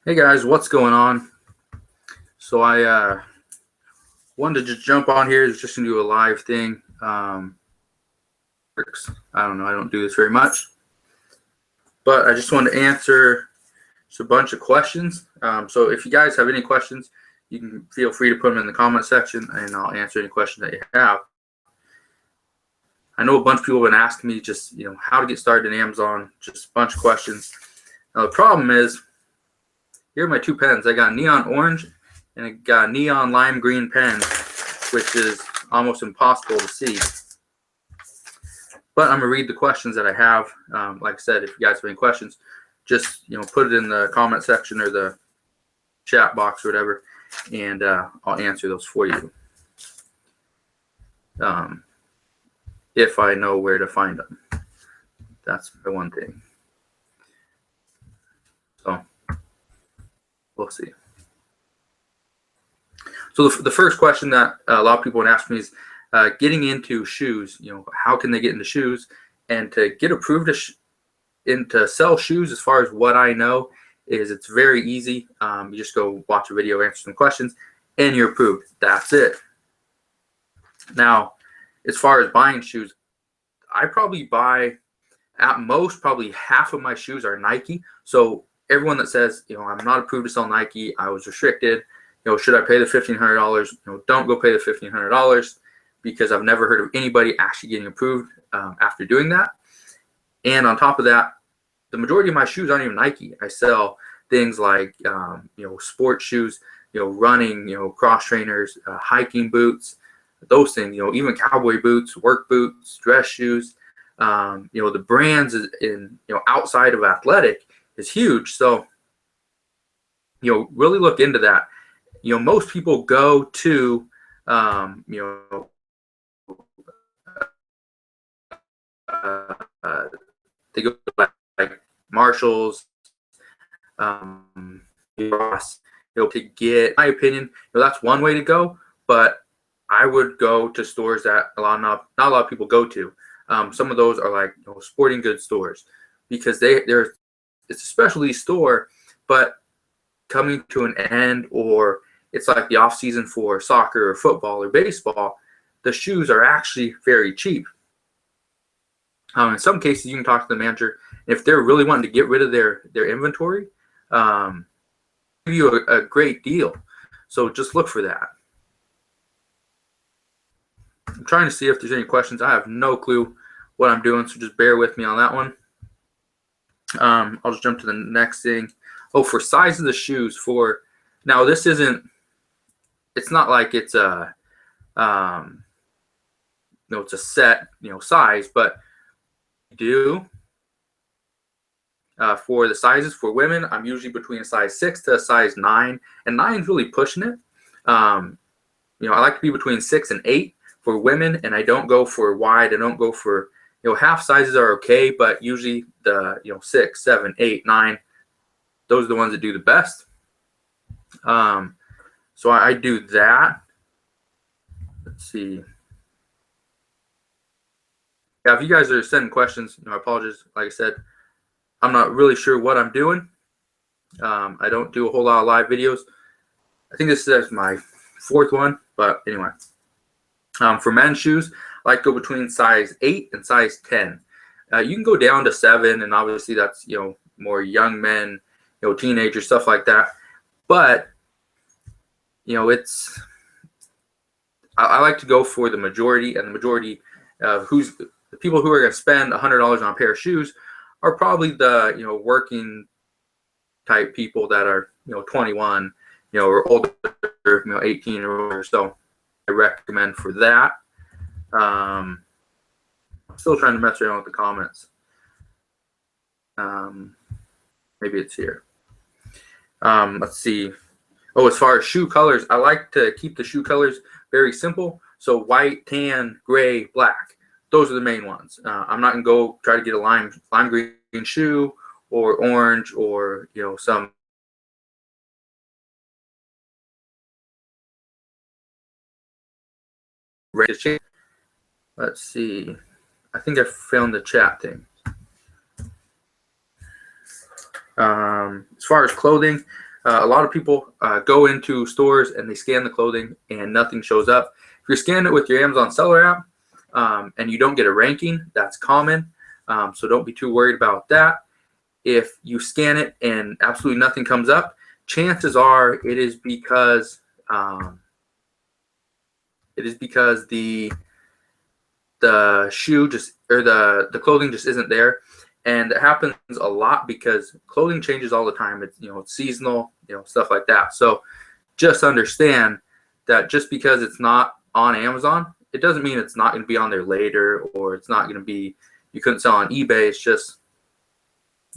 Hey guys, what's going on? So I wanted to just jump on here, just gonna do a live thing. I don't know, I don't do this very much, but I just wanted to answer just a bunch of questions. So if you guys have any questions, you can feel free to put them in the comment section, and I'll answer any questions that you have. I know a bunch of people have been asking me just how to get started in Amazon, just a bunch of questions. Now the problem is, here are my two pens. I got neon orange and I got neon lime green pen, which is almost impossible to see. But I'm gonna read the questions that I have. Like I said, if you guys have any questions, just put it in the comment section or the chat box or whatever, and I'll answer those for you. If I know where to find them. That's the one thing. So we'll see. So the first question that a lot of people would ask me is getting into shoes. How can they get into shoes? And to get approved to sell shoes, as far as what I know, is it's very easy. You just go watch a video, answer some questions, and you're approved. That's it. Now, as far as buying shoes, I probably buy, at most, probably half of my shoes are Nike. So everyone that says, I'm not approved to sell Nike, I was restricted, should I pay the $1,500? Don't go pay the $1,500, because I've never heard of anybody actually getting approved after doing that. And on top of that, the majority of my shoes aren't even Nike. I sell things like sports shoes, running, cross trainers, hiking boots, those things, even cowboy boots, work boots, dress shoes. The brands in outside of athletic is huge. So really look into that. Most people go to they go to like Marshalls, to get, in my opinion, that's one way to go. But I would go to stores that not a lot of people go to. Some of those are like sporting goods stores, because it's a specialty store, but coming to an end, or it's like the off season for soccer or football or baseball, the shoes are actually very cheap. In some cases, you can talk to the manager. If they're really wanting to get rid of their inventory, give you a great deal. So just look for that. I'm trying to see if there's any questions. I have no clue what I'm doing, so just bear with me on that one. I'll just jump to the next thing. Oh, for size of the shoes. Now this isn't. It's not like it's a it's a set size, but for the sizes for women, I'm usually between a size 6 to a size 9, and 9 is really pushing it. I like to be between 6 and 8 for women, and I don't go for wide. I don't go for half sizes are okay, but usually the 6, 7, 8, 9, those are the ones that do the best. So I do that. Let's see. Yeah, if you guys are sending questions, I apologize. Like I said, I'm not really sure what I'm doing. I don't do a whole lot of live videos. I think this is my 4th one, but anyway. For men's shoes, I like to go between size 8 and size 10. You can go down to 7, and obviously that's more young men, teenagers, stuff like that. But I like to go for the majority, and the majority of the people who are going to spend $100 on a pair of shoes are probably the working type people that are 21, or older, 18 or older. So I recommend for that. I'm still trying to mess around with the comments. Maybe it's here. Let's see. Oh, as far as shoe colors, I like to keep the shoe colors very simple. So white, tan, gray, black. Those are the main ones. I'm not gonna go try to get a lime green shoe, or orange, or some red. Let's see. I think I found the chat thing. As far as clothing, A lot of people go into stores and they scan the clothing and nothing shows up. If you're scanning it with your Amazon seller app and you don't get a ranking, that's common. So don't be too worried about that. If you scan it and absolutely nothing comes up, chances are it is because the shoe just, or the clothing just isn't there. And it happens a lot because clothing changes all the time. It's, it's seasonal, stuff like that. So just understand that just because it's not on Amazon, it doesn't mean it's not going to be on there later, or it's not going to be, you couldn't sell on eBay. It's just,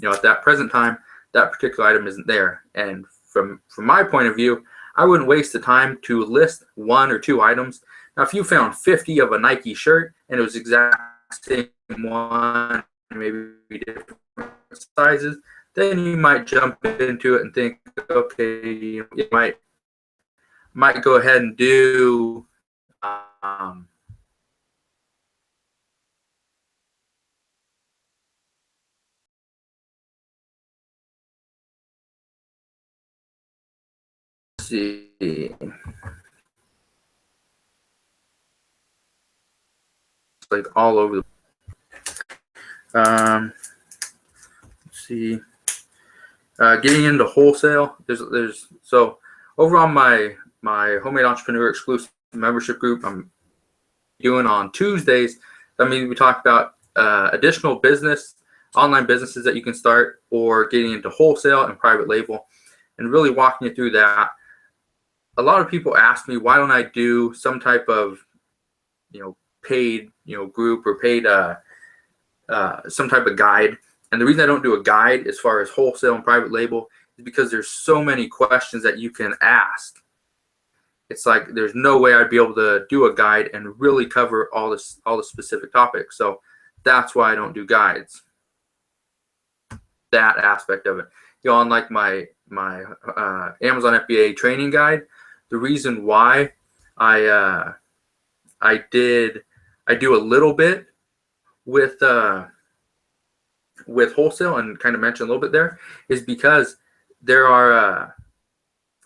at that present time, that particular item isn't there. And from my point of view, I wouldn't waste the time to list 1 or 2 items. Now, if you found 50 of a Nike shirt and it was exact same one, maybe different sizes, then you might jump into it and think, okay, you might go ahead and do see. It's like all over the let's see. Getting into wholesale, there's so over on my Homemade Entrepreneur exclusive membership group, I'm doing on Tuesdays. That means we talk about additional online businesses that you can start, or getting into wholesale and private label, and really walking you through that. A lot of people ask me, why don't I do some type of paid group, or paid some type of guide? And the reason I don't do a guide as far as wholesale and private label is because there's so many questions that you can ask. It's like there's no way I'd be able to do a guide and really cover all the specific topics. So that's why I don't do guides. That aspect of it, unlike my Amazon FBA training guide, the reason why I do a little bit with wholesale, and kind of mention a little bit there, is because there are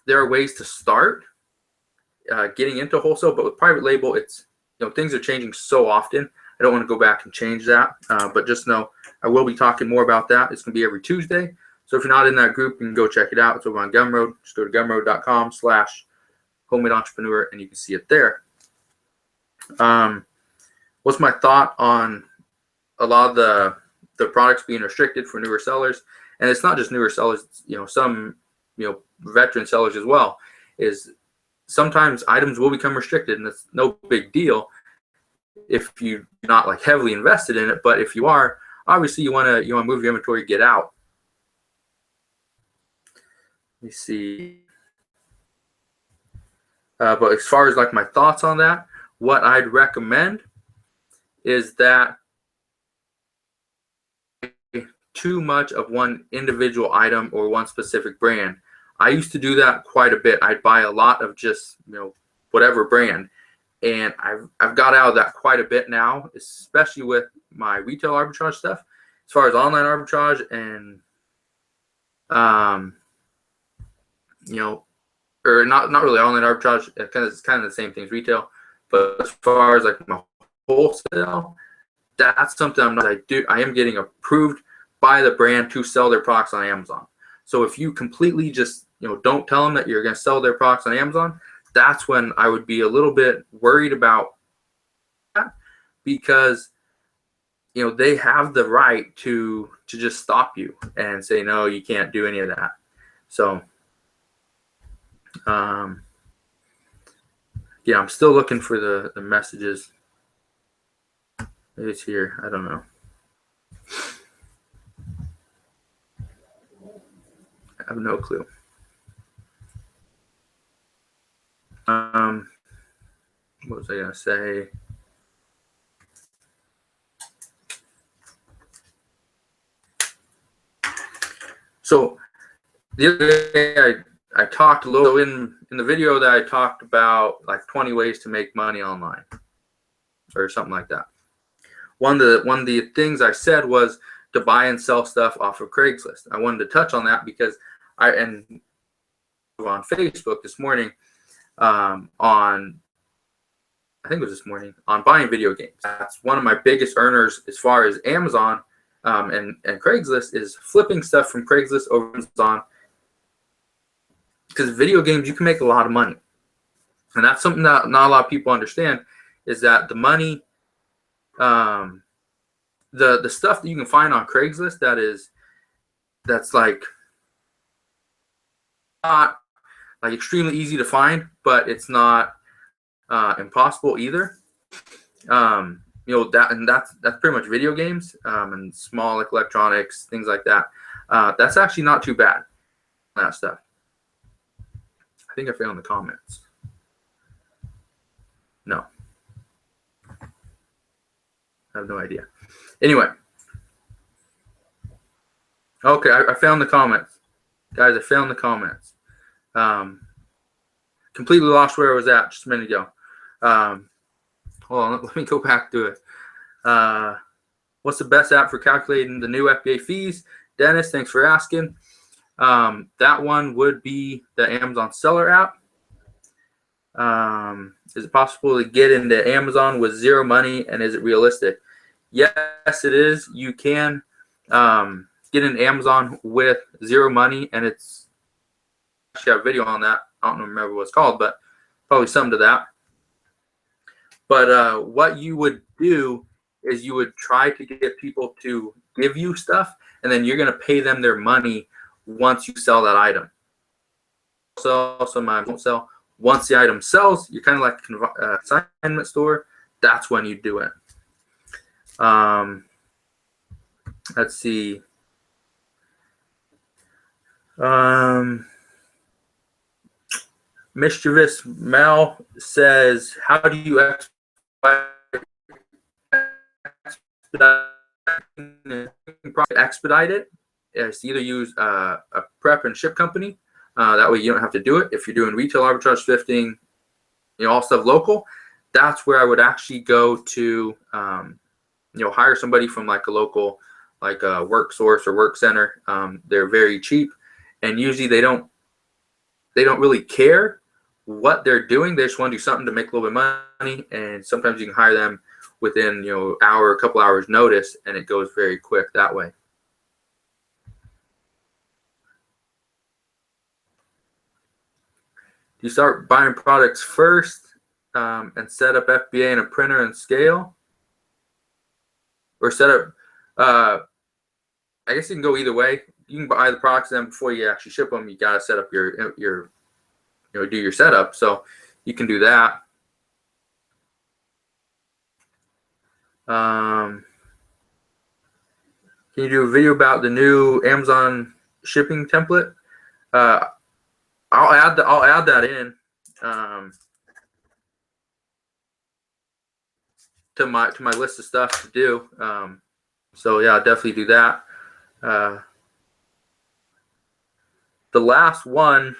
ways to start getting into wholesale, but with private label, it's things are changing so often. I don't want to go back and change that, but just know I will be talking more about that. It's going to be every Tuesday. So if you're not in that group, you can go check it out. It's over on Gumroad. Just go to gumroad.com/homemade entrepreneur, and you can see it there. What's my thought on a lot of the products being restricted for newer sellers? And it's not just newer sellers, some veteran sellers as well. Is sometimes items will become restricted, and it's no big deal if you're not like heavily invested in it. But if you are, obviously you want to move your inventory, get out. Let me see. But as far as like my thoughts on that, what I'd recommend is that too much of one individual item or one specific brand. I used to do that quite a bit. I'd buy a lot of just whatever brand, and I've got out of that quite a bit now, especially with my retail arbitrage stuff. As far as online arbitrage and or not really online arbitrage, it's kind of the same thing as retail. But as far as like my wholesale, that's something I am getting approved by the brand to sell their products on Amazon. So if you completely just don't tell them that you're going to sell their products on Amazon, that's when I would be a little bit worried about that, because they have the right to just stop you and say, no, you can't do any of that. So yeah, I'm still looking for the messages. Maybe it's here. I don't know. I have no clue. What was I gonna say? So the other day I talked a little in the video that I talked about like 20 ways to make money online or something like that. One of the things I said was to buy and sell stuff off of Craigslist. I wanted to touch on that because on Facebook this morning on, I think it was this morning, on buying video games. That's one of my biggest earners as far as Amazon and Craigslist, is flipping stuff from Craigslist over Amazon. Because video games, you can make a lot of money. And that's something that not a lot of people understand, is that the money, the stuff that you can find on Craigslist that's like not like extremely easy to find, but it's not impossible either. That's pretty much video games and small electronics, things like that. That's actually not too bad, that stuff. I think I found the comments. No. I have no idea. Anyway. Okay, I found the comments. Guys, I found the comments. Completely lost where I was at just a minute ago. Hold on, let me go back to it. What's the best app for calculating the new FBA fees? Dennis, thanks for asking. That one would be the Amazon Seller app. Is it possible to get into Amazon with zero money, and is it realistic? Yes, it is. You can get into Amazon with zero money, and it's actually a video on that. I don't remember what it's called, but probably something to that. But what you would do is you would try to get people to give you stuff, and then you're going to pay them their money once you sell that item. So sometimes won't sell. Once the item sells, you're kind of like a consignment store. That's when you do it. Let's see. Mischievous Mel says, how do you expedite it? It's either use a prep and ship company. That way you don't have to do it. If you're doing retail arbitrage thrifting, all stuff local, that's where I would actually go to, hire somebody from like a local, like a Work Source or Work Center. They're very cheap, and usually they don't really care what they're doing. They just want to do something to make a little bit of money, and sometimes you can hire them within a couple hours notice, and it goes very quick that way. You start buying products first and set up FBA and a printer and scale, or set up. I guess you can go either way. You can buy the products, and then before you actually ship them, you gotta set up your do your setup. So you can do that. Can you do a video about the new Amazon shipping template? I'll add that in to my list of stuff to do. So yeah, I'll definitely do that. The last one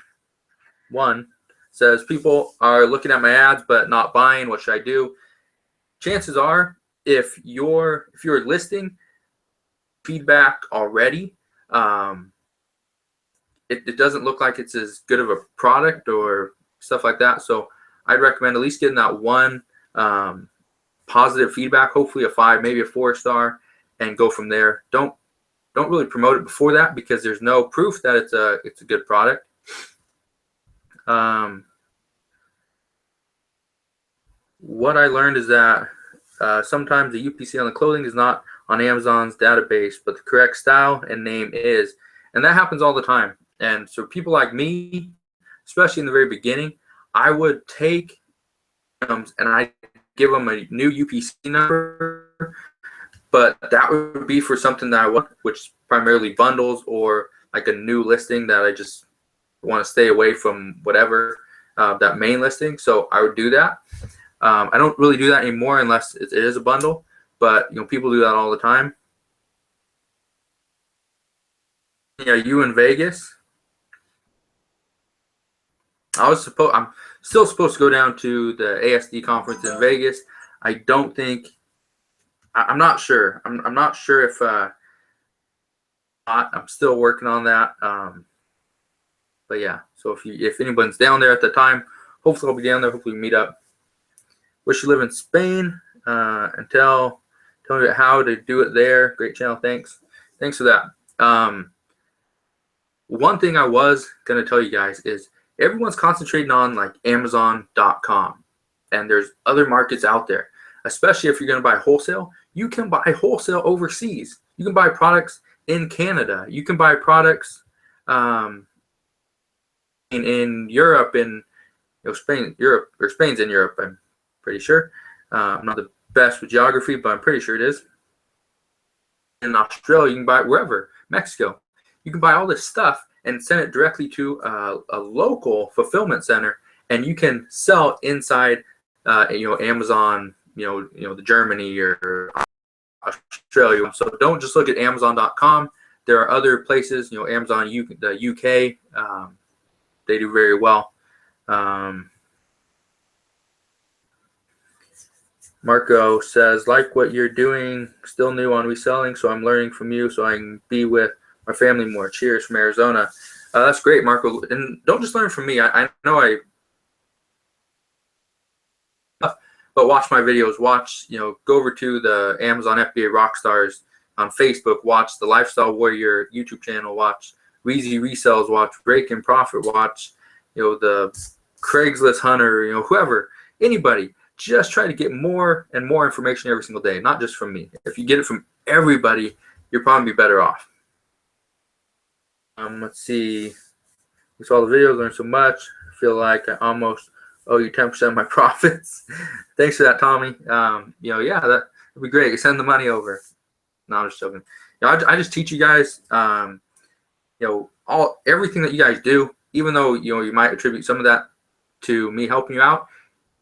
says people are looking at my ads but not buying. What should I do? Chances are, if you're listing feedback already, it doesn't look like it's as good of a product or stuff like that. So I'd recommend at least getting that one positive feedback, hopefully a 5, maybe a 4-star, and go from there. Don't really promote it before that, because there's no proof that it's a good product. What I learned is that sometimes the UPC on the clothing is not on Amazon's database, but the correct style and name is, and that happens all the time. And so people like me, especially in the very beginning, I would take items and I give them a new UPC number, but that would be for something that I want, which is primarily bundles or like a new listing that I just want to stay away from, whatever that main listing. So I would do that. I don't really do that anymore unless it is a bundle, but people do that all the time. Yeah, you in Vegas? I'm still supposed to go down to the ASD conference in Vegas. I don't think. I'm not sure. I'm not sure if. I'm still working on that. But yeah, so if anyone's down there at the time, hopefully I'll be down there. Hopefully we meet up. Wish you live in Spain and tell me how to do it there. Great channel. Thanks for that. One thing I was going to tell you guys is everyone's concentrating on like Amazon.com, and there's other markets out there, especially if you're going to buy wholesale. You can buy wholesale overseas. You can buy products in Canada. You can buy products in Europe, in Spain, Europe, or Spain's in Europe, I'm pretty sure. I'm not the best with geography, but I'm pretty sure it is. In Australia, you can buy it wherever. Mexico. You can buy all this stuff and send it directly to a local fulfillment center, and you can sell inside, Amazon, the Germany or Australia. So don't just look at Amazon.com. There are other places, Amazon, the UK, they do very well. Marco says, like what you're doing, still new on reselling, so I'm learning from you so I can be with my family more. Cheers from Arizona. That's great, Marco. And don't just learn from me. I know but watch my videos. Watch, go over to the Amazon FBA Rockstars on Facebook. Watch the Lifestyle Warrior YouTube channel. Watch Weezy Resells. Watch Break and Profit. Watch, the Craigslist Hunter. Whoever, anybody. Just try to get more and more information every single day, not just from me. If you get it from everybody, you'll probably be better off. Let's see. We saw the video, learned so much. I feel like I almost owe you 10% of my profits. Thanks for that, Tommy. Yeah, that would be great. Send the money over. No, I'm just joking. I just teach you guys, everything that you guys do, even though, you might attribute some of that to me helping you out.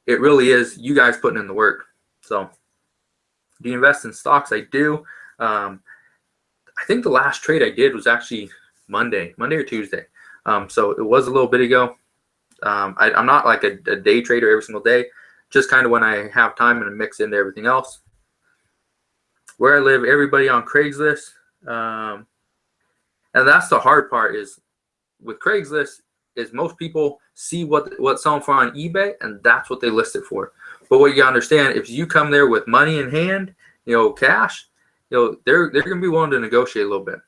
It really is you guys putting in the work. So, do you invest in stocks? I do. I think the last trade I did was actually Monday or Tuesday. So it was a little bit ago. I'm not like a day trader every single day, just kind of when I have time and mix into everything else. Where I live, everybody on Craigslist. And that's the hard part is with Craigslist is most people see what's selling for on eBay, and that's what they list it for. But what you gotta understand, if you come there with money in hand, cash, they're gonna be willing to negotiate a little bit.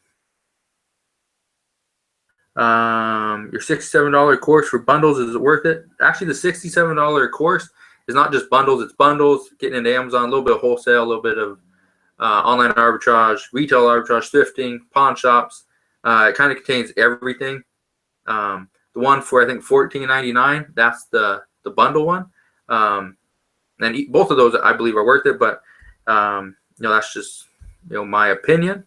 Your $67 course for bundles, is it worth it? Actually, the $67 course is not just bundles, it's bundles, getting into Amazon, a little bit of wholesale, a little bit of online arbitrage, retail arbitrage, thrifting, pawn shops. It kind of contains everything. The one for I think $14.99, that's the bundle one. And both of those I believe are worth it, but that's just my opinion.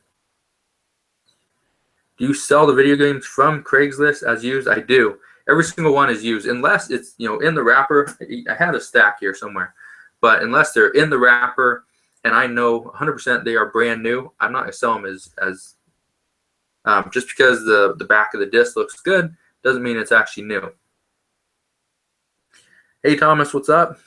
Do you sell the video games from Craigslist as used? I do. Every single one is used, unless it's in the wrapper. I had a stack here somewhere, but unless they're in the wrapper and I know 100% they are brand new, I'm not gonna sell them as just because the back of the disc looks good doesn't mean it's actually new. Hey Thomas, what's up?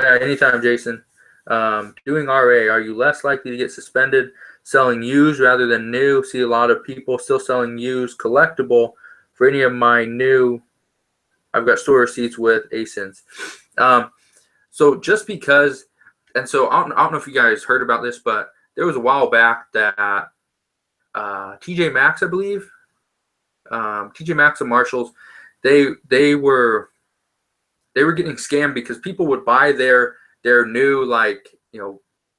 Anytime, Jason. Doing RA, are you less likely to get suspended selling used rather than new? See a lot of people still selling used collectible for any of my new. I've got store receipts with ASINs. So just because, and so I don't know if you guys heard about this, but there was a while back that TJ Maxx, I believe, TJ Maxx and Marshalls, they were getting scammed because people would buy their new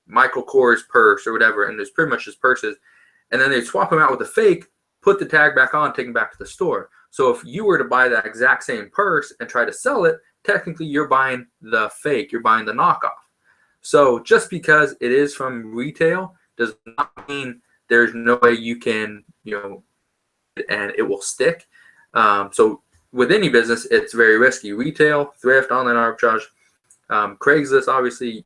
Michael Kors purse or whatever, and it's pretty much just purses, and then they'd swap them out with a fake, put the tag back on, take them back to the store. So if you were to buy that exact same purse and try to sell it, technically you're buying the fake, you're buying the knockoff. So just because it is from retail does not mean there's no way you can, and it will stick. So with any business, it's very risky. Retail, thrift, online arbitrage, Craigslist, obviously,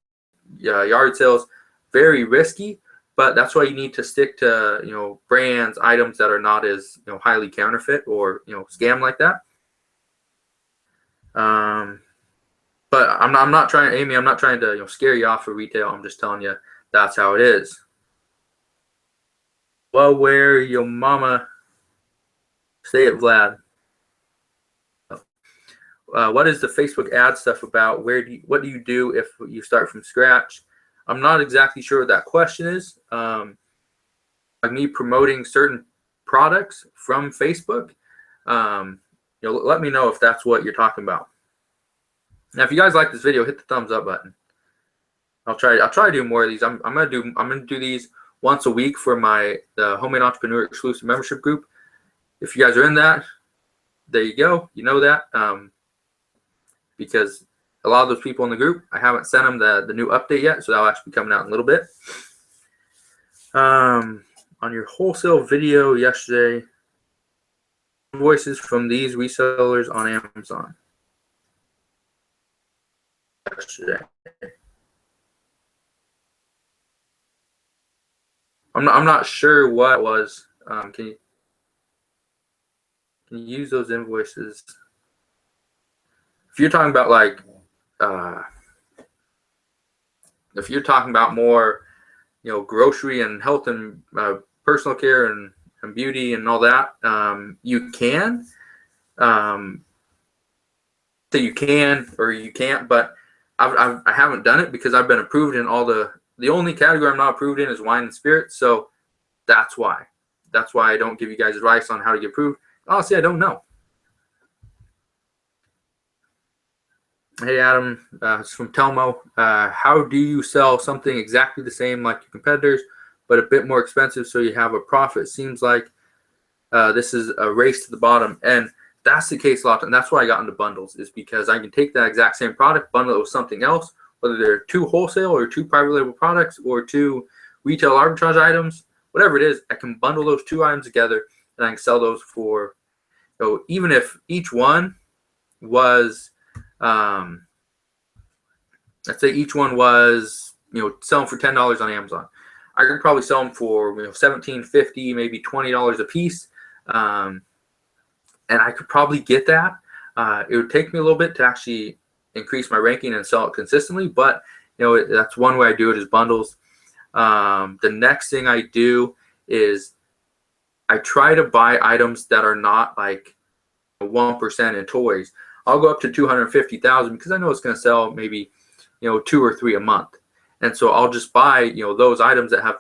yard sales, very risky. But that's why you need to stick to brands, items that are not as highly counterfeit or scam like that. But I'm not trying, Amy. I'm not trying to scare you off for retail. I'm just telling you that's how it is. Well, where your mama say it, Vlad. What is the Facebook ad stuff about? What do you do if you start from scratch? I'm not exactly sure what that question is. Like me promoting certain products from Facebook. Let me know if that's what you're talking about. Now, if you guys like this video, hit the thumbs up button. I'll try to do more of these. I'm gonna do these once a week for the Homemade Entrepreneur exclusive membership group. If you guys are in that, there you go. You know that. Because a lot of those people in the group, I haven't sent them the new update yet, so that'll actually be coming out in a little bit. On your wholesale video yesterday, invoices from these resellers on Amazon. Yesterday. I'm not sure what it was. Can you use those invoices? If you're talking about like, if you're talking about more, grocery and health and personal care and beauty and all that, you can. So you can or you can't, but I haven't done it because I've been approved in all the only category I'm not approved in is wine and spirits. So that's why I don't give you guys advice on how to get approved. Honestly, I don't know. Hey, Adam, it's from Telmo. How do you sell something exactly the same like your competitors, but a bit more expensive so you have a profit? Seems like this is a race to the bottom. And that's the case a lot. And that's why I got into bundles, is because I can take that exact same product, bundle it with something else, whether they're 2 wholesale or 2 private label products or 2 retail arbitrage items, whatever it is, I can bundle those 2 items together and I can sell those for, even if each one was, let's say each one was, selling for $10 on Amazon. I could probably sell them for, $17.50, maybe $20 a piece. And I could probably get that. It would take me a little bit to actually increase my ranking and sell it consistently, but that's one way I do it is bundles. The next thing I do is I try to buy items that are not like 1% in toys. I'll go up to 250,000 because I know it's going to sell maybe 2 or 3 a month, and so I'll just buy those items that have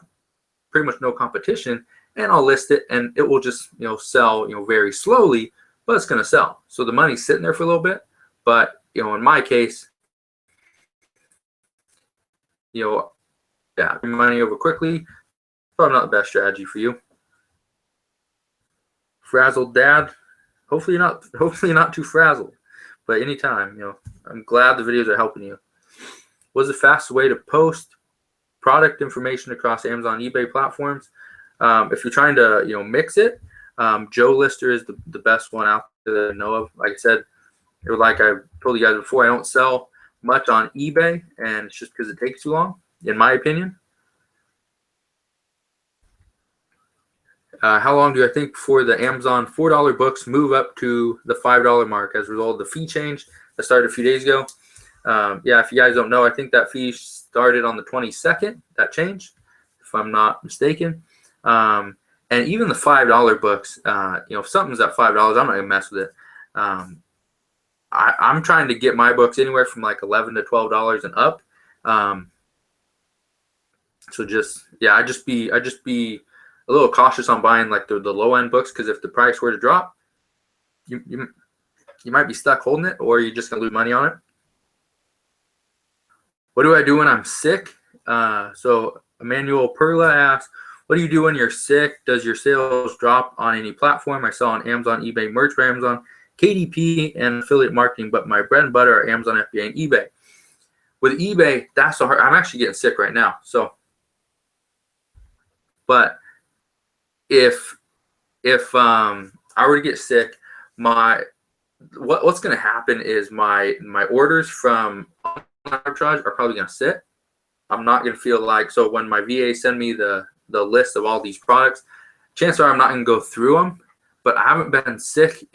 pretty much no competition, and I'll list it, and it will just sell very slowly, but it's going to sell. So the money's sitting there for a little bit, but in my case, bring money over quickly, probably not the best strategy for you. Frazzled dad, hopefully you're not too frazzled, but anytime, I'm glad the videos are helping you. What's the fastest way to post product information across Amazon, eBay platforms? If you're trying to mix it, Joe Lister is the best one out there that I know of. Like I said, like I told you guys before, I don't sell much on eBay, and it's just because it takes too long, in my opinion. How long do I think before the Amazon $4 books move up to the $5 mark as a result of the fee change that started a few days ago? Yeah, if you guys don't know, I think that fee started on the 22nd, that change, if I'm not mistaken. And even the $5 books, if something's at $5, I'm not going to mess with it. I'm trying to get my books anywhere from like $11 to $12 and up. So I just be a little cautious on buying like the low end books, because if the price were to drop, you might be stuck holding it, or you're just gonna lose money on it. What do I do when I'm sick? So Emmanuel Perla asks, what do you do when you're sick? Does your sales drop on any platform? I saw on Amazon, eBay, merch for Amazon, KDP, and affiliate marketing, but my bread and butter are Amazon, FBA, and eBay. With eBay, that's the hard. I'm actually getting sick right now. So, but if I were to get sick, what's going to happen is my orders from arbitrage are probably going to sit. I'm not going to feel like, so when my VA send me the list of all these products, chances are I'm not going to go through them. But I haven't been sick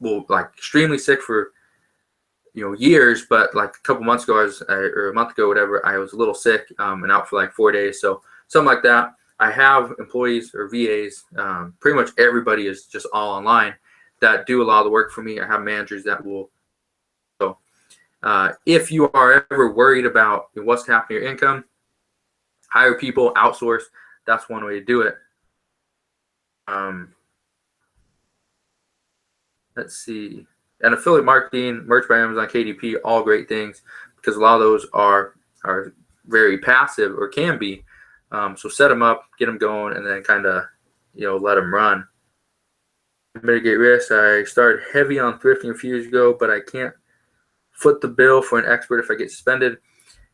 like extremely sick for years, but like a couple months ago, or a month ago, whatever, I was a little sick and out for like 4 days. So something like that. I have employees or VAs. Pretty much everybody is just all online that do a lot of the work for me. I have managers that will. So if you are ever worried about what's happening to your income, hire people, outsource. That's one way to do it. Let's see. And affiliate marketing, merch by Amazon, KDP, all great things, because a lot of those are very passive, or can be. So set them up, get them going, and then kind of let them run. Mitigate risk. I started heavy on thrifting a few years ago, but I can't foot the bill for an expert if I get suspended.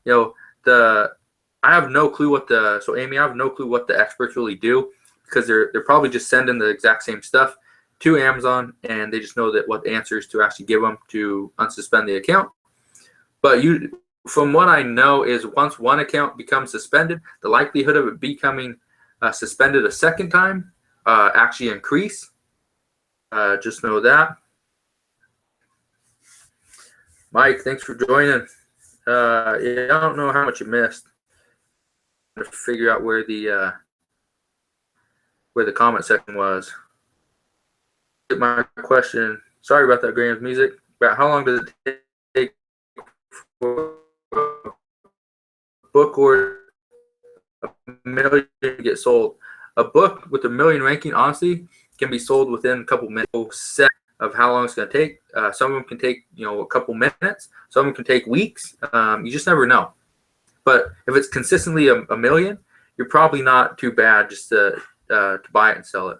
I have no clue what Amy, I have no clue what the experts really do, because they're probably just sending the exact same stuff to Amazon, and they just know that what answers to actually give them to unsuspend the account. But from what I know, is once one account becomes suspended, the likelihood of it becoming suspended a second time actually increase. Just know that. Mike, thanks for joining. Yeah, I don't know how much you missed. To figure out where the comment section was. My question. Sorry about that, Graham's music. About how long does it take for a book or a million to get sold? A book with a million ranking, honestly, can be sold within a couple minutes. Of how long it's going to take. Some of them can take a couple minutes. Some of them can take weeks. You just never know. But if it's consistently a million, you're probably not too bad just to buy it and sell it.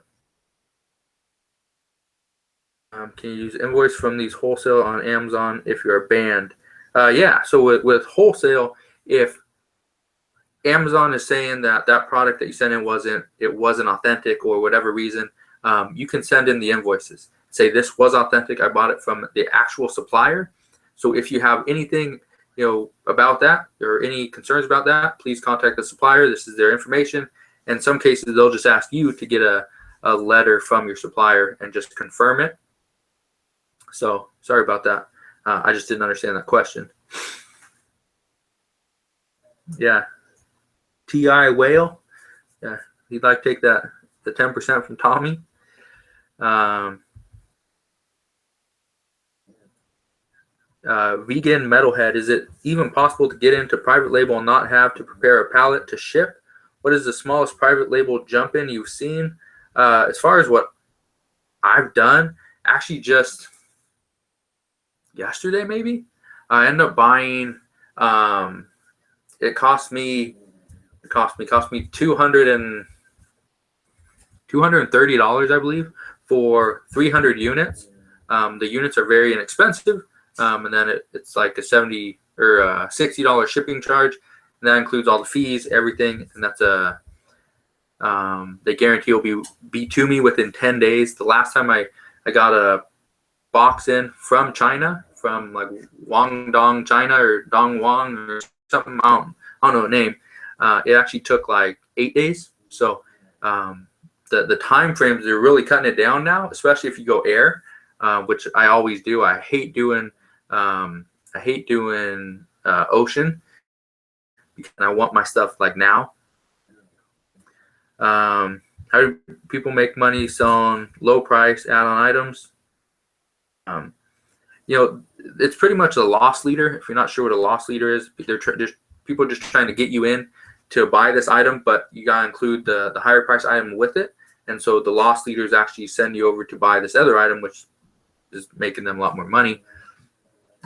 Can you use invoice from these wholesale on Amazon if you're banned? Yeah. So with wholesale, if Amazon is saying that product that you sent in wasn't authentic, or whatever reason, you can send in the invoices. Say this was authentic. I bought it from the actual supplier. So if you have anything about that, or any concerns about that, please contact the supplier. This is their information. In some cases, they'll just ask you to get a letter from your supplier and just confirm it. So sorry about that. I just didn't understand that question. Yeah. T.I. Whale. Yeah. He'd like to take the 10% from Tommy. Vegan Metalhead, is it even possible to get into private label and not have to prepare a pallet to ship? What is the smallest private label jump in you've seen? As far as what I've done, actually just yesterday maybe, I ended up buying, it cost me $230, I believe, for 300 units. The units are very inexpensive. And then it's like a $70 or $60 shipping charge, and that includes all the fees, everything. And that's they guarantee it'll be to me within 10 days. The last time I got a box in from China, from like Guangdong, China, or Dongwang or something, I don't know the name. It actually took like 8 days. So the time frames, they're really cutting it down now, especially if you go air, which I always do. I hate doing ocean, because I want my stuff like now. How do people make money selling low price add-on items? It's pretty much a loss leader. If you're not sure what a loss leader is, people are just trying to get you in to buy this item, but you gotta include the higher price item with it. And so the loss leaders actually send you over to buy this other item, which is making them a lot more money.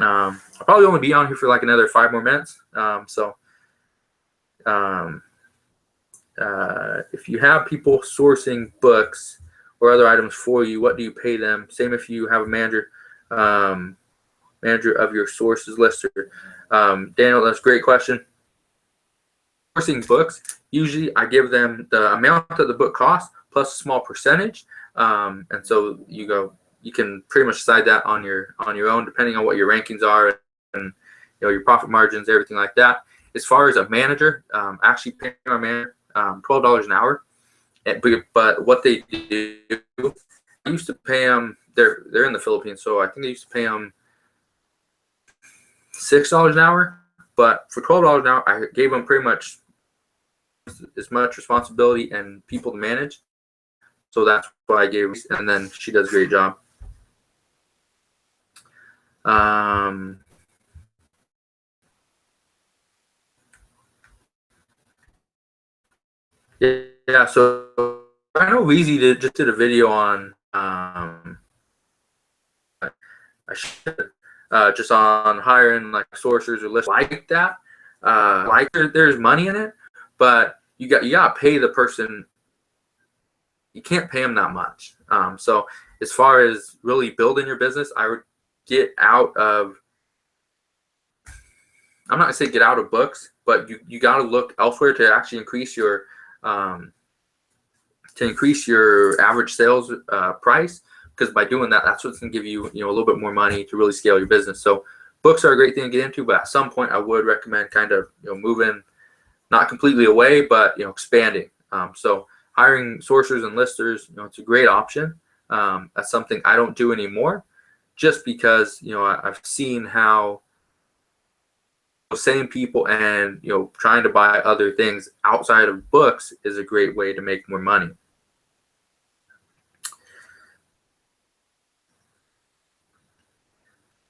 I'll probably only be on here for like another 5 more minutes. If you have people sourcing books or other items for you, what do you pay them? Same if you have a manager of your sources lister. Daniel, that's a great question. Sourcing books, usually I give them the amount that the book costs plus a small percentage. And so you can pretty much decide that on your own, depending on what your rankings are and your profit margins, everything like that. As far as a manager, actually paying my manager $12 an hour. But what they do, I used to pay them. They're in the Philippines, so I think they used to pay them $6 an hour, but for $12 an hour, I gave them pretty much as much responsibility and people to manage. So that's why I gave, and then she does a great job. Yeah, so I know Weezy just did a video on I should just on hiring like sourcers or lists like that. Like there's money in it, but you got to pay the person. You can't pay them that much. So as far as really building your business, I would get out of. I'm not gonna say get out of books, but you got to look elsewhere to actually increase your average sales price. Because by doing that, that's what's going to give you, a little bit more money to really scale your business. So books are a great thing to get into, but at some point I would recommend kind of, moving not completely away, but, expanding. So hiring sourcers and listers, it's a great option. That's something I don't do anymore just because, I've seen how same people and, trying to buy other things outside of books is a great way to make more money.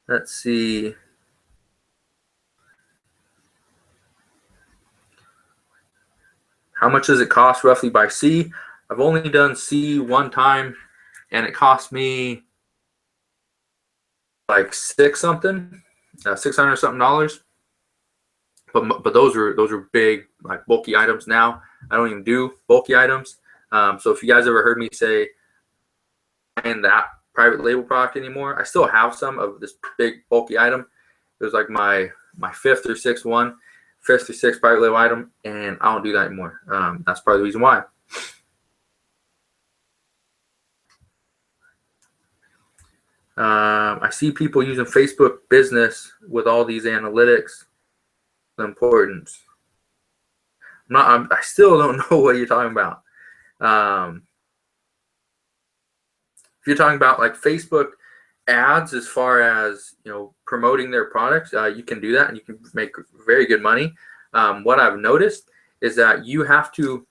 Let's see. How much does it cost roughly by C? I've only done C one time, and it cost me like $600 something. But those are big, like bulky items. Now I don't even do bulky items. So if you guys ever heard me say buying that private label product anymore, I still have some of this big bulky item. It was like my fifth or sixth private label item, and I don't do that anymore. That's part of the reason why. I see people using Facebook Business with all these analytics. The importance. I still don't know what you're talking about. If you're talking about like Facebook ads, as far as promoting their products, you can do that and you can make very good money. What I've noticed is that you have to,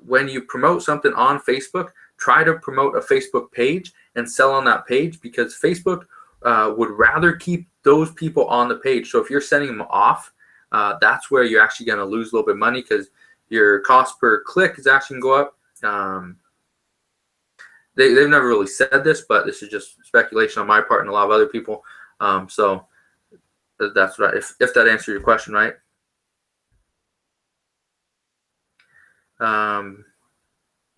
when you promote something on Facebook, try to promote a Facebook page and sell on that page, because Facebook would rather keep those people on the page. So if you're sending them off, that's where you're actually going to lose a little bit of money, because your cost per click is actually going to go up. They've never really said this, but this is just speculation on my part and a lot of other people. So that's what if that answers your question, right?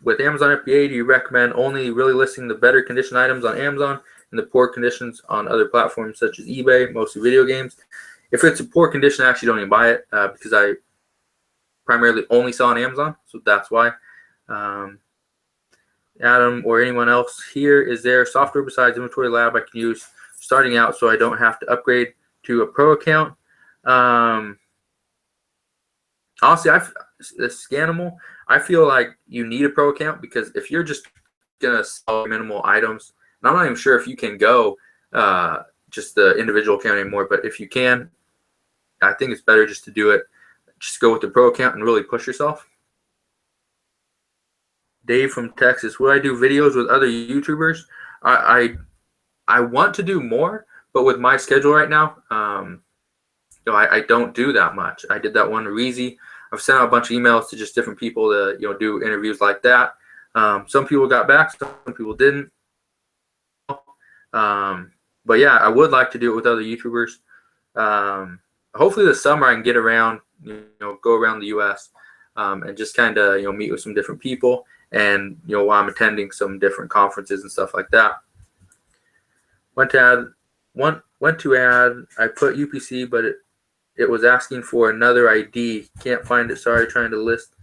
With Amazon FBA, do you recommend only really listing the better condition items on Amazon and the poor conditions on other platforms such as eBay, mostly video games? If it's a poor condition, I actually don't even buy it because I primarily only sell on Amazon, so that's why. Adam or anyone else here, is there software besides Inventory Lab I can use starting out so I don't have to upgrade to a pro account? Honestly, Scanimal, I feel like you need a pro account, because if you're just gonna sell minimal items, and I'm not even sure if you can go just the individual account anymore, but if you can, I think it's better just to do it. Just go with the pro account and really push yourself. Dave from Texas, would I do videos with other YouTubers? I want to do more, but with my schedule right now, I don't do that much. I did that one to Reezy. I've sent out a bunch of emails to just different people to do interviews like that. Some people got back, some people didn't. But yeah, I would like to do it with other YouTubers. Hopefully this summer I can get around, go around the U.S. And just kind of meet with some different people, and while I'm attending some different conferences and stuff like that. Went to add. I put UPC, but it was asking for another ID. Can't find it. Sorry, trying to list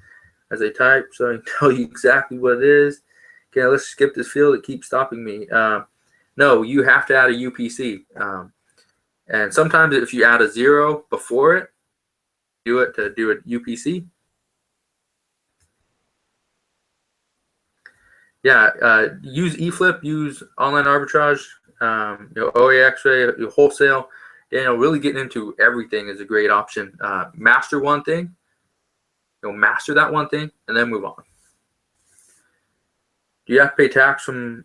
as I type, so I can tell you exactly what it is. Okay, let's skip this field. It keeps stopping me. No, you have to add a UPC. And sometimes if you add a 0 before it, do it to do a UPC. Yeah, use eFlip, use online arbitrage, OAX-ray, wholesale, Daniel, really getting into everything is a great option. Master one thing, master that one thing, and then move on. Do you have to pay tax from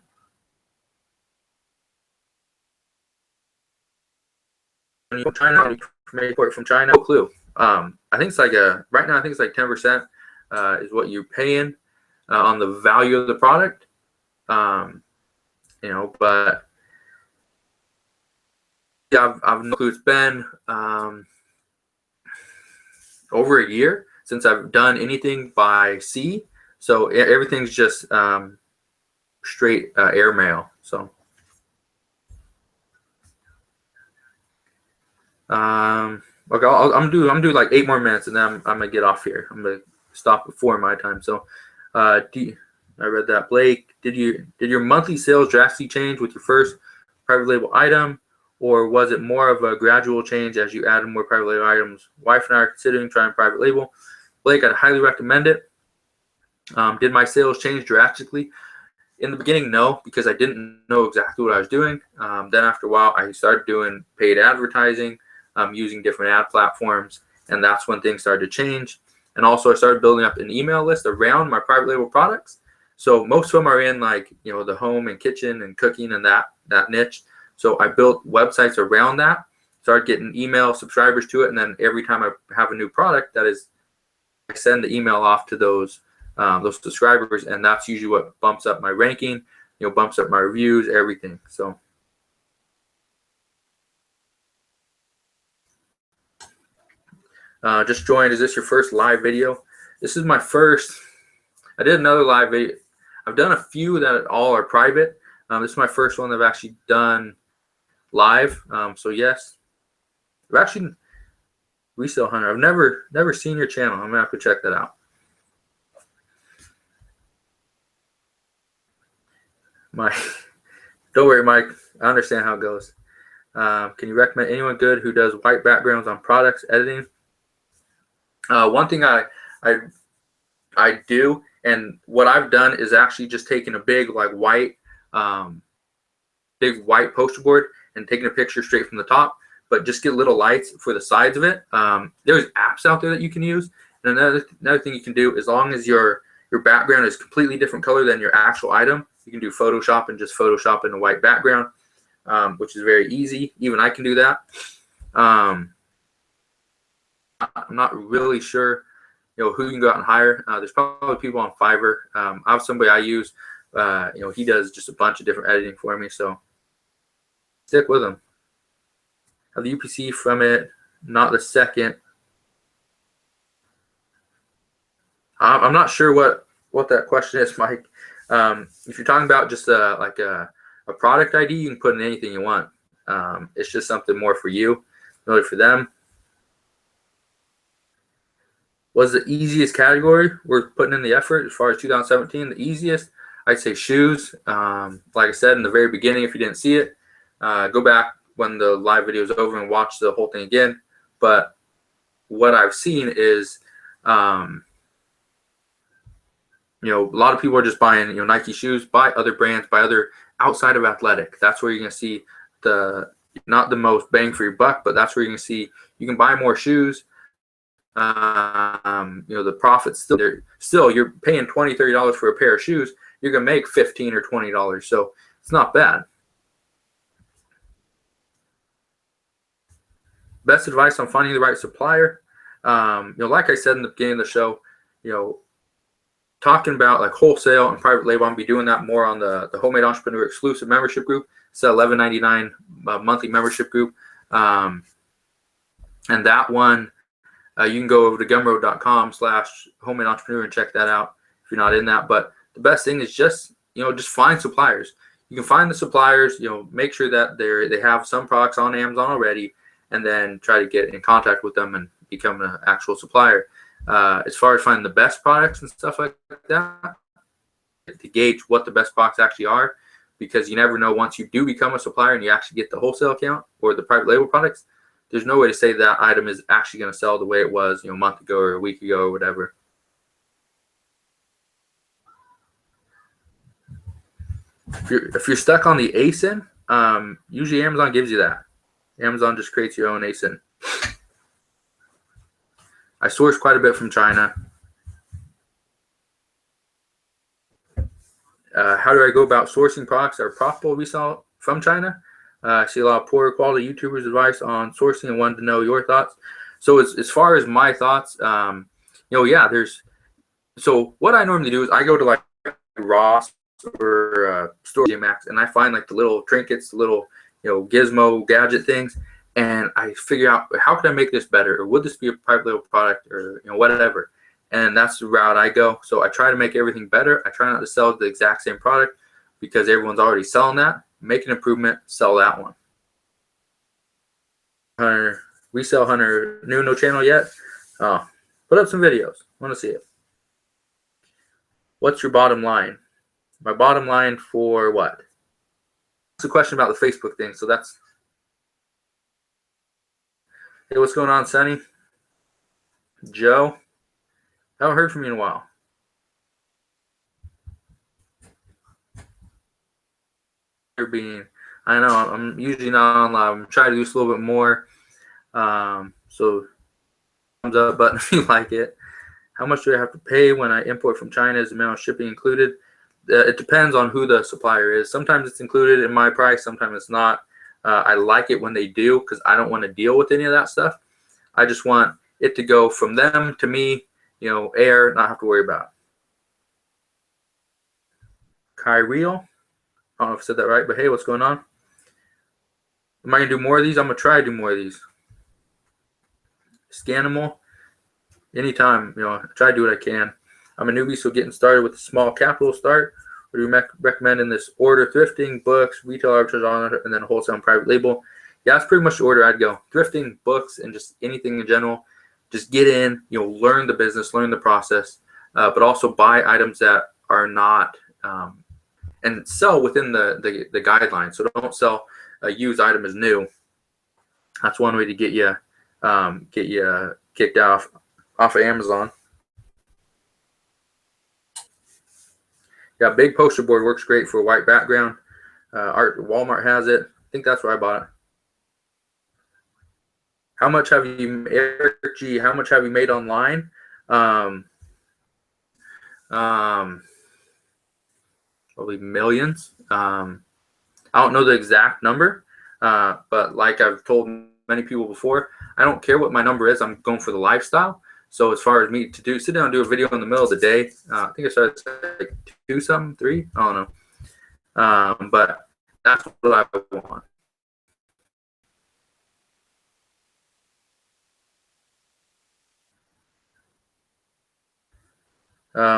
China? From import from China? No clue. I think it's like right now. I think it's like 10% is what you're paying on the value of the product. But yeah, I've no clue. It's been over a year since I've done anything by sea, so everything's just straight air mail. So okay, I'm gonna do like 8 more minutes, and then I'm gonna get off here. I'm gonna stop at 4 my time. So I read that. Blake, did your monthly sales drastically change with your first private label item, or was it more of a gradual change as you added more private label items? Wife and I are considering trying private label. Blake, I'd highly recommend it. Did my sales change drastically? In the beginning, no, because I didn't know exactly what I was doing. Then after a while, I started doing paid advertising, using different ad platforms, and that's when things started to change. And also, I started building up an email list around my private label products. So most of them are in like the home and kitchen and cooking and that niche. So I built websites around that, started getting email subscribers to it, and then every time I have a new product, I send the email off to those subscribers, and that's usually what bumps up my ranking, bumps up my reviews, everything. So just joined. Is this your first live video? This is my first. I did another live video. I've done a few that all are private. This is my first one that I've actually done live. So yes, I've actually Resale Hunter. I've never seen your channel. I'm gonna have to check that out. Don't worry, Mike. I understand how it goes. Can you recommend anyone good who does white backgrounds on products editing? One thing I do, and what I've done is actually just taking a big white poster board and taking a picture straight from the top, but just get little lights for the sides of it. There's apps out there that you can use, and another thing you can do, as long as your background is completely different color than your actual item, you can do Photoshop and just Photoshop in a white background, which is very easy. Even I can do that. I'm not really sure, who you can go out and hire. There's probably people on Fiverr. I have somebody I use. He does just a bunch of different editing for me, so stick with him. Have the UPC from it, not the second. I'm not sure what that question is, Mike. If you're talking about just like a product ID, you can put in anything you want. It's just something more for you, really for them. Was the easiest category worth putting in the effort as far as 2017? The easiest, I'd say shoes. Like I said in the very beginning, if you didn't see it, go back when the live video is over and watch the whole thing again. But what I've seen is, a lot of people are just buying, Nike shoes, buy other brands, buy other outside of athletic. That's where you're going to see not the most bang for your buck, but that's where you're going to see you can buy more shoes. The profits still you're paying $20, $30 for a pair of shoes. You're going to make $15 or $20. So it's not bad. Best advice on finding the right supplier. Like I said in the beginning of the show, talking about like wholesale and private label, I'm gonna be doing that more on the Homemade Entrepreneur exclusive membership group. It's a $11.99 monthly membership group, and that one you can go over to gumroad.com/homemade entrepreneur and check that out if you're not in that. But the best thing is just find suppliers. You can find the suppliers. Make sure that they have some products on Amazon already, and then try to get in contact with them and become an actual supplier. As far as finding the best products and stuff like that, to gauge what the best products actually are, because you never know once you do become a supplier and you actually get the wholesale account or the private label products, there's no way to say that item is actually going to sell the way it was, a month ago or a week ago or whatever. If you're stuck on the ASIN, usually Amazon gives you that. Amazon just creates your own ASIN. I source quite a bit from China. How do I go about sourcing products that are profitable resell from China? I see a lot of poor quality YouTubers' advice on sourcing and wanted to know your thoughts. So as far as my thoughts, yeah, so what I normally do is I go to like Ross or Store Max, and I find like the little trinkets, the little gizmo gadget things, and I figure out how can I make this better, or would this be a private label product, or whatever. And that's the route I go. So I try to make everything better. I try not to sell the exact same product because everyone's already selling that. Make an improvement, sell that one. Hunter, Resell Hunter, no channel yet? Oh, put up some videos. Want to see it. What's your bottom line? My bottom line for what? It's a question about the Facebook thing. So that's. Hey, what's going on, Sonny? Joe? Haven't heard from you in a while. I know I'm usually not on live. I'm trying to do this a little bit more. So thumbs up button if you like it. How much do I have to pay when I import from China? Is the amount of shipping included? It depends on who the supplier is. Sometimes it's included in my price. Sometimes it's not. I like it when they do because I don't want to deal with any of that stuff. I just want it to go from them to me, air, not have to worry about it. Kyriel. I don't know if I said that right, but hey, what's going on? Am I going to do more of these? I'm going to try to do more of these. Scanimal. Anytime, try to do what I can. I'm a newbie, so getting started with a small capital start. What do you recommend in this order? Thrifting, books, retail arbitrage, and then wholesale and private label. Yeah, that's pretty much the order I'd go. Thrifting, books, and just anything in general. Just get in, learn the business, learn the process, but also buy items that are not, and sell within the guidelines. So don't sell a used item as new. That's one way to get you kicked off of Amazon. Yeah, big poster board works great for a white background. Walmart has it. I think that's where I bought it. How much have you, Eric G? How much have you made online? Probably millions. I don't know the exact number, but like I've told many people before, I don't care what my number is. I'm going for the lifestyle. So as far as me to sit down and do a video in the middle of the day, I think I started like 2 something, 3, I don't know. But that's what I want.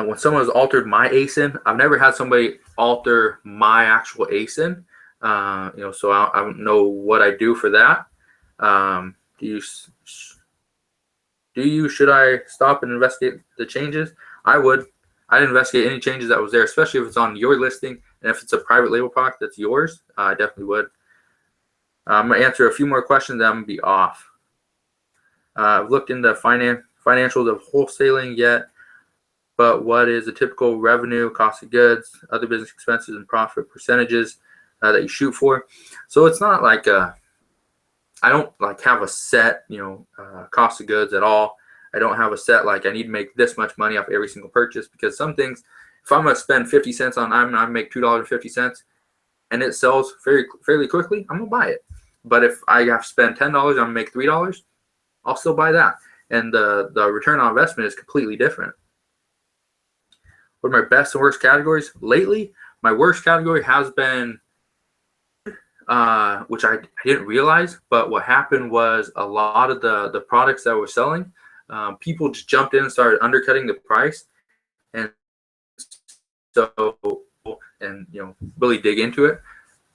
When someone has altered my ASIN, I've never had somebody alter my actual ASIN. So I don't know what I do for that. Should I stop and investigate the changes? I would. I'd investigate any changes that was there, especially if it's on your listing and if it's a private label product that's yours. I definitely would. I'm going to answer a few more questions, then I'm going to be off. I've looked into financials of wholesaling yet, but what is the typical revenue, cost of goods, other business expenses, and profit percentages that you shoot for? So it's not like I don't like have a set, cost of goods at all. I don't have a set like I need to make this much money off every single purchase, because some things, if I'm going to spend 50 cents on item and I make $2.50 and it sells fairly quickly, I'm going to buy it. But if I have to spend $10, I'm going to make $3, I'll still buy that. And the return on investment is completely different. What are my best and worst categories? Lately, my worst category has been which I didn't realize, but what happened was a lot of the products that we're selling, people just jumped in and started undercutting the price, and really dig into it.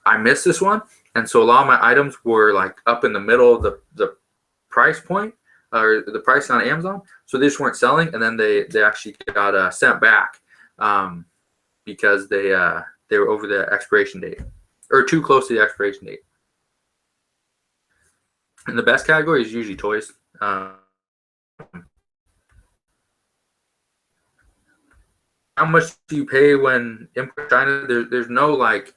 I missed this one, and so a lot of my items were like up in the middle of the price point or the price on Amazon, so they just weren't selling, and then they actually got sent back because they were over the expiration date, or too close to the expiration date. And the best category is usually toys. How much do you pay when import China? There's no like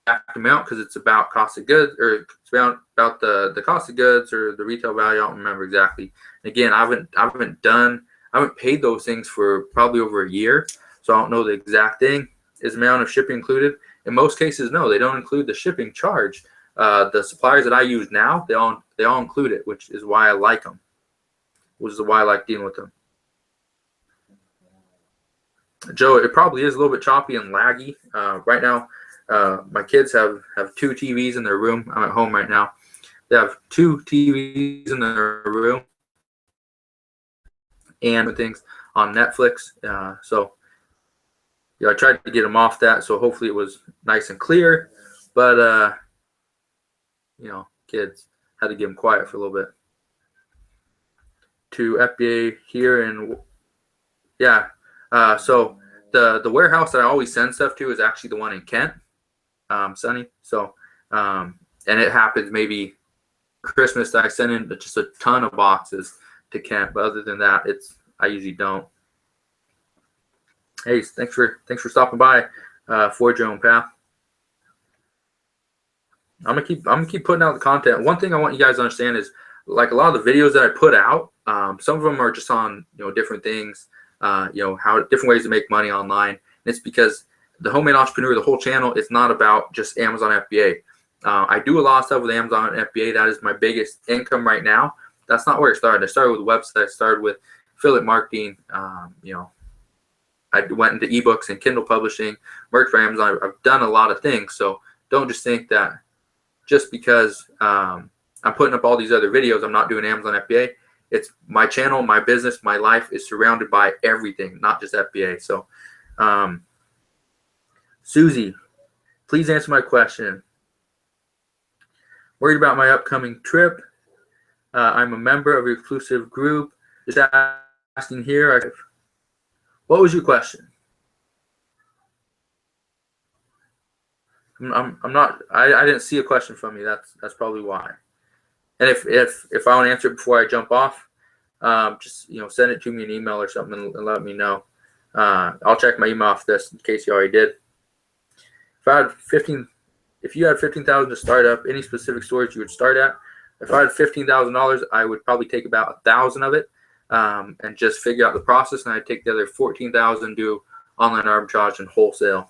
exact amount because it's about cost of goods, or it's about the cost of goods or the retail value. I don't remember exactly. Again, I haven't paid those things for probably over a year, so I don't know the exact thing. Is amount of shipping included? In most cases, no, they don't include the shipping charge. The suppliers that I use now, they all include it, which is why I like them. Which is why I like dealing with them. Joe, it probably is a little bit choppy and laggy right now. My kids have 2 TVs in their room. I'm at home right now. They have 2 TVs in their room and things on Netflix. So I tried to get them off that. So hopefully it was nice and clear. But kids had to get them quiet for a little bit. To FBA here, and so the warehouse that I always send stuff to is actually the one in Kent, Sunny. So and it happens maybe Christmas that I send in just a ton of boxes to Kent, but other than that, I usually don't. Hey, thanks for stopping by. Forge your own path. I'm gonna keep putting out the content. One thing I want you guys to understand is, like, a lot of the videos that I put out, some of them are just on different things, how different ways to make money online. And it's because the Homemade Entrepreneur, the whole channel, it's not about just Amazon FBA. I do a lot of stuff with Amazon FBA. That is my biggest income right now. That's not where it started. I started with a website. I started with affiliate marketing. I went into ebooks and Kindle publishing, merch for Amazon. I've done a lot of things. So don't just think that just because I'm putting up all these other videos, I'm not doing Amazon FBA. It's my channel, my business, my life is surrounded by everything, not just FBA. So, Susie, please answer my question. Worried about my upcoming trip. I'm a member of your exclusive group. Just asking here. What was your question? I'm not. I didn't see a question from you. That's probably why. And if I want to answer it before I jump off, just send it to me an email or something and let me know. I'll check my email off this in case you already did. If you had $15,000 to start up, any specific stores you would start at? If I had $15,000, I would probably take about $1,000 of it and just figure out the process, and I'd take the other $14,000, do online arbitrage and wholesale.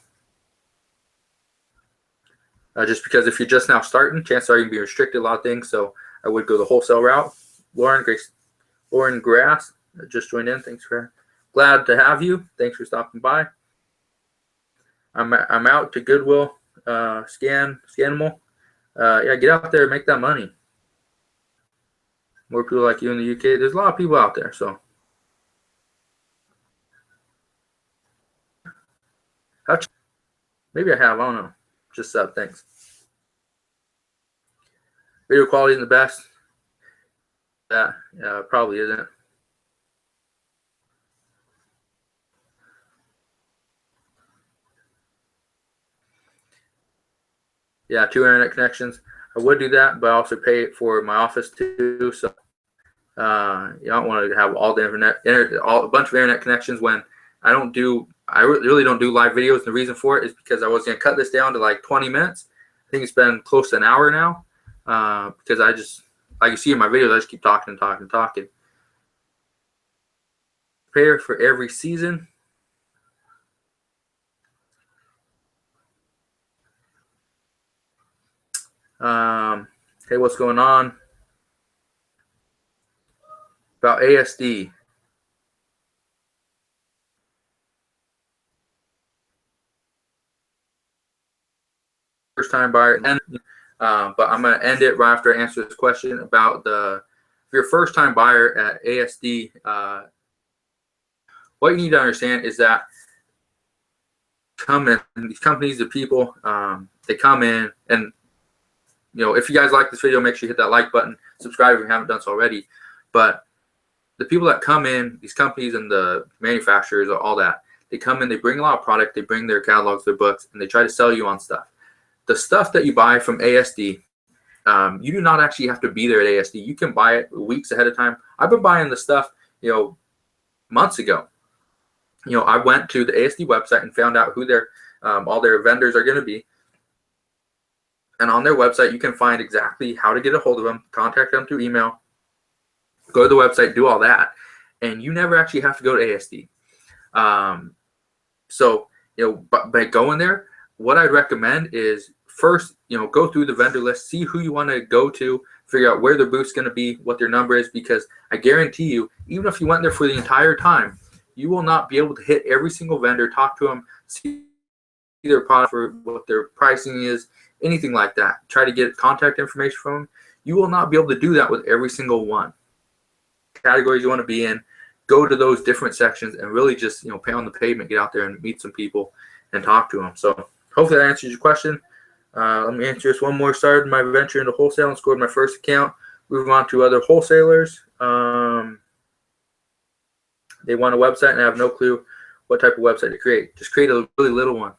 Just because if you're just now starting, chances are you can be restricted a lot of things. So I would go the wholesale route. Lauren Grass just joined in. Thanks for glad to have you. Thanks for stopping by. I'm out to Goodwill, Scanimal. Get out there and make that money. More people like you in the UK. There's a lot of people out there. So maybe I have. I don't know. Just thanks. Video quality isn't the best. That probably isn't. Yeah, 2 internet connections. I would do that, but I also pay for my office too. So you don't want to have all the a bunch of internet connections when I really don't do live videos. And the reason for it is because I was going to cut this down to like 20 minutes. I think it's been close to an hour now because I just, like you see in my videos, I just keep talking and talking and talking. Prepare for every season. Hey, what's going on? About ASD. First time buyer, but I'm going to end it right after I answer this question about if you're a first time buyer at ASD. What you need to understand is that these companies, the people, they come in, and if you guys like this video, make sure you hit that like button, subscribe if you haven't done so already. But the people that come in, these companies and the manufacturers, all that, they come in, they bring a lot of product, they bring their catalogs, their books, and they try to sell you on stuff. The stuff that you buy from ASD, you do not actually have to be there at ASD. You can buy it weeks ahead of time. I've been buying the stuff, months ago. I went to the ASD website and found out who all their vendors are going to be. And on their website, you can find exactly how to get a hold of them, contact them through email, go to the website, do all that. And you never actually have to go to ASD. So, by going there, what I'd recommend is first, go through the vendor list, see who you want to go to, figure out where their booth's going to be, what their number is, because I guarantee you, even if you went there for the entire time, you will not be able to hit every single vendor, talk to them, see their product, for what their pricing is, anything like that. Try to get contact information from them. You will not be able to do that with every single one. Categories you want to be in, go to those different sections and really just pay on the pavement, get out there and meet some people and talk to them. So hopefully that answers your question. Let me answer this one more. Started my venture into wholesale and scored my first account. Moving on to other wholesalers. They want a website and I have no clue what type of website to create. Just create a really little one.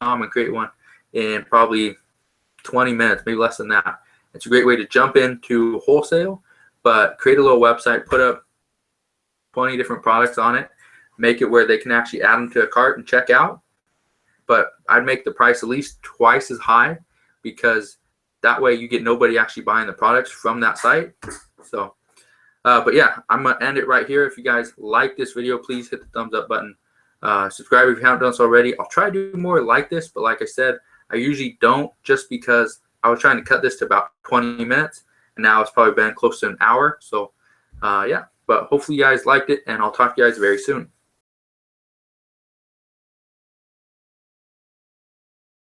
And create one in probably 20 minutes, maybe less than that. It's a great way to jump into wholesale, but create a little website, put up 20 different products on it, make it where they can actually add them to a cart and check out. But I'd make the price at least twice as high, because that way you get nobody actually buying the products from that site. So, but yeah, I'm going to end it right here. If you guys like this video, please hit the thumbs up button. Subscribe if you haven't done so already. I'll try to do more like this, but like I said, I usually don't, just because I was trying to cut this to about 20 minutes, and now it's probably been close to an hour. So, yeah. But hopefully you guys liked it, and I'll talk to you guys very soon.